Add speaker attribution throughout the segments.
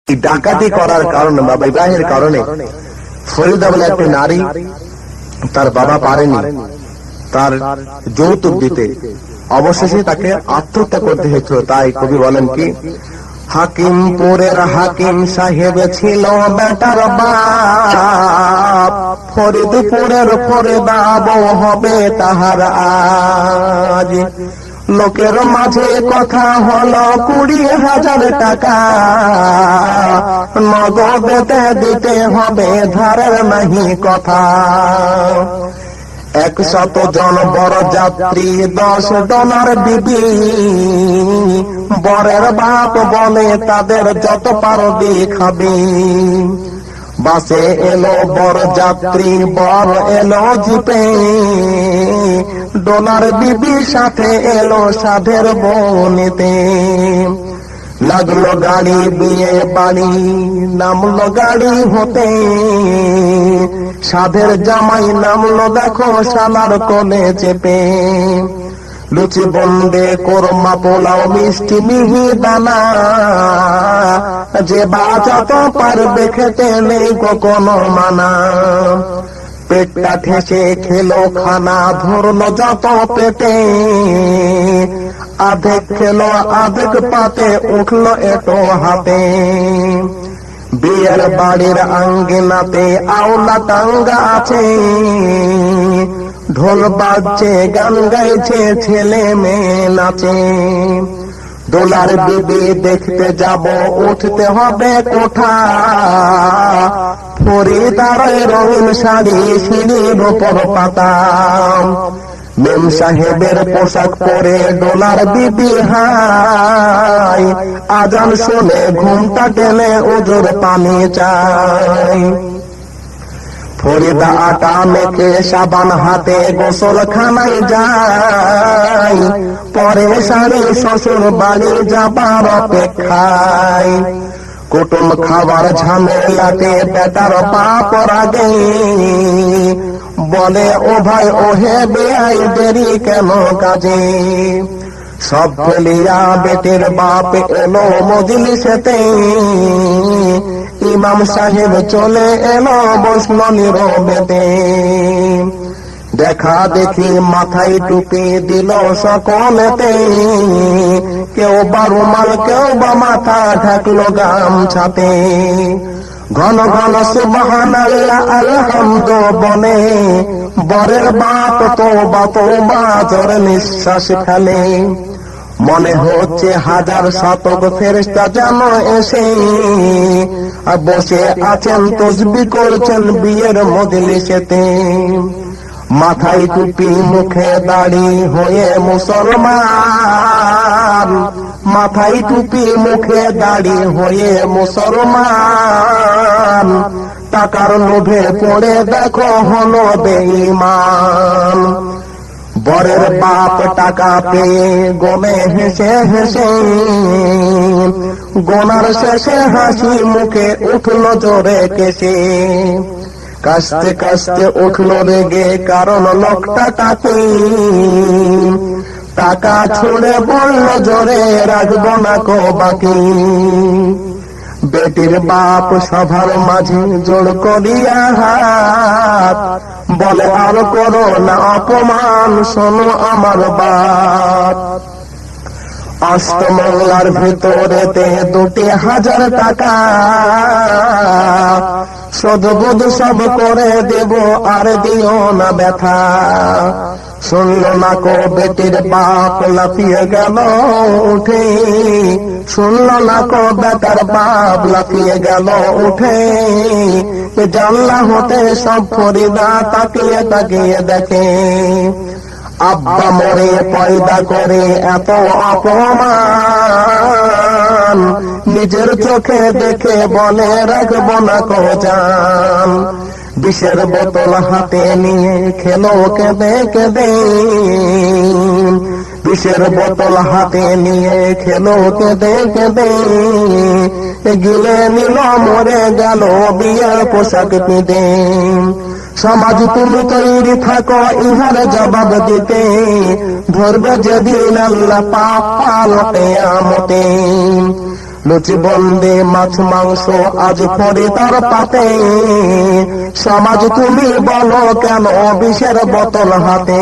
Speaker 1: ডাকাতি করার কারণে বা বিবাহের কারণে ফরিদা বলে একটি নারী, তার বাবা পারেনি তার যৌতুক দিতে, অবশেষে তাকে আত্মহত্যা করতে হয়েছিল। তাই কবি বলেন কি, হাকিমপুরের হাকিম সাহেব ছিল বেটার বাপ, ফরিদপুরের ফরিদা বউ হবে তাহার আজ। লোকের মাঝে কথা হলো 20,000 টাকা, নগদেতে দিতে হবে, ধারের নাহি কথা। 100 জন বড় যাত্রী, 10 ডলার বিবি, বরের বাপ বলে তাদের যত পারবি খাবি। বাসে এলো বড় যাত্রী, বর এলো জিপে, ডলার বিবির সাথে এলো সাধের বনেতে। লাগলো গাড়ি, বিয়ে বাড়ি, নামলো গাড়ি হতে, সাধের জামাই নামলো দেখো শালার কোলে চেপে। লুচি বন্দে কোরমা পোলাও মিষ্টি মিহি দানা, যে বাজাত পারবে খেতে নেই কোনো মানা। পেটটা ঠেসে খেলো খানা, ধরলো যত পেটে, আধেক খেলো আধেক পাতে, উঠলো এটো হাতে। বিয়ের বাড়ির আঙ্গিনাতে আওলা টাঙ্গা আছে, ঢোল বাজছে গান গাইছে ছেলে মেয়ে নাচে। ডলার বিবি দেখতে যাব, উঠতে হবে কোঠা, ফরিদার রঙিন শাড়ি সিঁড়ির উপর পাতা। মেম সাহেবের পোশাক পরে ডলার বিবি হাই, আজান শুনে ঘুমটা টেনে ওজোর পানি চাই। ফরিদা আটা মেখে সাবান হাতে গোসলখানায় যায়, পরে শাড়ি শ্বশুর বাড়ি যাবার অপেক্ষায়। কুটুম খাবার ঝামেলাতে বেটার বাপ রাগে, বলে ও ভাই ওহে বেআই দেরি কেন কাজে। সব ফেলিয়া বেটের বাপ এলো মজলিসেতে, ইমাম সাহেব চলে এলো বসল নীরবেতে। দেখা দেখি মাথায় টুপি দিল সকলেতে, কেউ বা রুমাল কেউ বা মাথা ঢাকলো গামছাতে। ঘন ঘন সুবহানাল্লাহ আলহামদু বলে, বরের বাপ তোবা জোরে নিঃশ্বাস ফেলে। মনে হচ্ছে 1000 শতক ফেরেশতা যেন এসে বসে আছেন, তসবিহ করছেন বিয়ের মজলিসেতে। মাথায় টুপি মুখে দাড়ি হয়ে মুসলমান, মাথায় টুপি মুখে দাড়ি হয়ে মুসলমান। টাকার লোভে পড়ে দেখো হলো বেঈমান। বরের বাপ টাকা পেয়ে গোনে হেসে হেসে, গোনার শেষে হাসি মুখে উঠলো জোরে কেসে। কাস্তে কাস্তে উঠলো রেগে, কারণ লোকটা টাকি, টাকা ছুড়ে বলল জোরে রাখবো না কো বাকি। বেটির বাপ সভার মাঝে জোড় করিয়া হাত, বলে আর করো না অপমান, শোনো আমার বাপ। অষ্টমঙ্গলার ভিতরেতে 2000 টাকা, শোধবোধ সব করে দেব আর দিও না ব্যথা। শুনল না কো বেটির বাপ, লাফিয়ে গেল উঠে। শুনল না কো বেটার বাপ, লাফিয়ে গেল উঠে। জানলা হতে সব ফরিদা তাকিয়ে তাকিয়ে দেখে, আব্বা মরে পয়দা করে এত অপমান, নিজের চোখে দেখে বলে রাখবো না কো জান। বিষের বোতল হাতে নিয়ে খেলো কেঁদে কেঁদে, বিষের বোতল হাতে নিয়ে খেলো কেঁদে কেঁদে। গিলে নিল মরে গেল বিয়ের পোশাক পেঁধে। সমাজ তুমি তৈরি থাকো ইহার জবাব দিতে, ধরবে যেদিন আল্লাহ পাক পালতে আমতে। লুচি বন্দে মাছ মাংস আজ ফরিদার পাতে, সমাজ তুমি বলো কেন বিষের বোতল হাতে।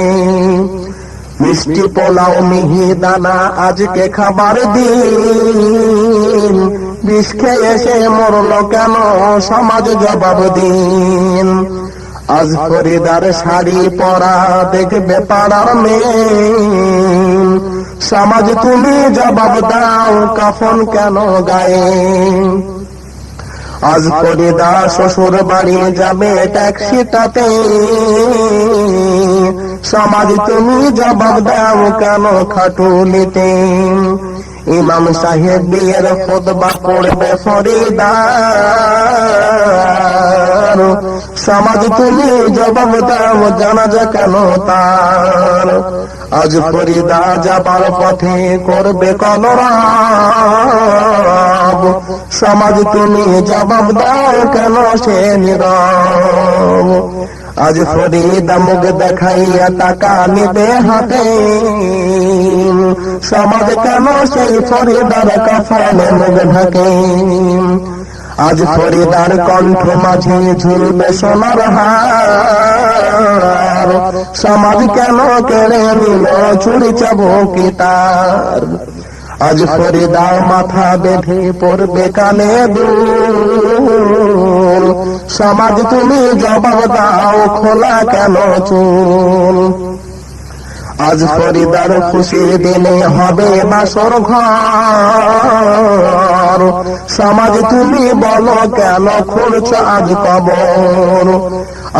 Speaker 1: মিষ্টি পোলাও মিহি দানা আজকে খাবার দিন, বিষ খেয়ে এসে মরলো কেন সমাজ জবাব দিন। আজ ফরিদার শাড়ি পরা দেখবে পাড়ার মেয়ে, সমাজ তুমি জবাব দাও কাফন কেন গায়ে। আজ ফরিদা শ্বশুর বাড়ি যাবে ট্যাক্সিটাতে, সমাজ তুমি জবাব দাও কেন খাটুলিতে। ইমাম সাহেব বিয়ের খুতবা পড়বে ফরিদার, সমাজ তুমি জবাব দাও জানাজা কেন তার। আজ ফরিদা যাবার পথে করবে কলরব, সমাজ তুমি জবাব দাও কেন সে নীরব। আজ ফরিদা মুখ দেখাইয়া টাকা নিবে হাতে, সমাজ কেন সেই ফরিদার কাফনে মুখ ঢাকে। আজ ফরিদার কণ্ঠ মাঝে ঝুলবে সোনার হার, সমাজ কেন কেড়ে নিল চুরি চাবুকিটার। আজ ফরিদা মাথা বেঁধে পড়বে কানে দুল, সমাজ তুমি জবাব দাও খোলা কেন চুল। আজ ফরিদার খুশির দিনে হবে বাসর ঘর, সমাজ তুমি বলো কেন খুঁড়ছ আজ কবর।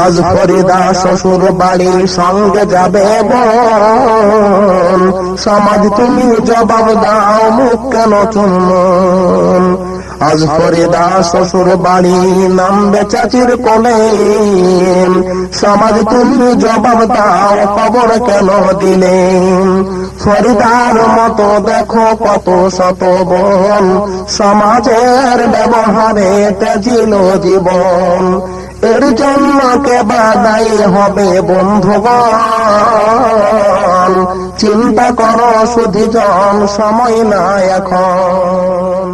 Speaker 1: আজ ফরিদা শ্বশুর বাড়ির সঙ্গে যাবে বোন, সমাজ তুমি জবাব দাও মুখ কেন চুম্বন। আজ ফরিদা শ্বশুর বাড়ি নামবে চাচির কোলে, সমাজ তুমি জবাব দাও খবর কেন দিলে। ফরিদার মতো দেখো কত শত বোন, সমাজের ব্যবহারে ত্যাজিল জীবন। এর জন্য কে বাদাই হবে বন্ধুগণ, চিন্তা করো সুধীজন সময় না এখন।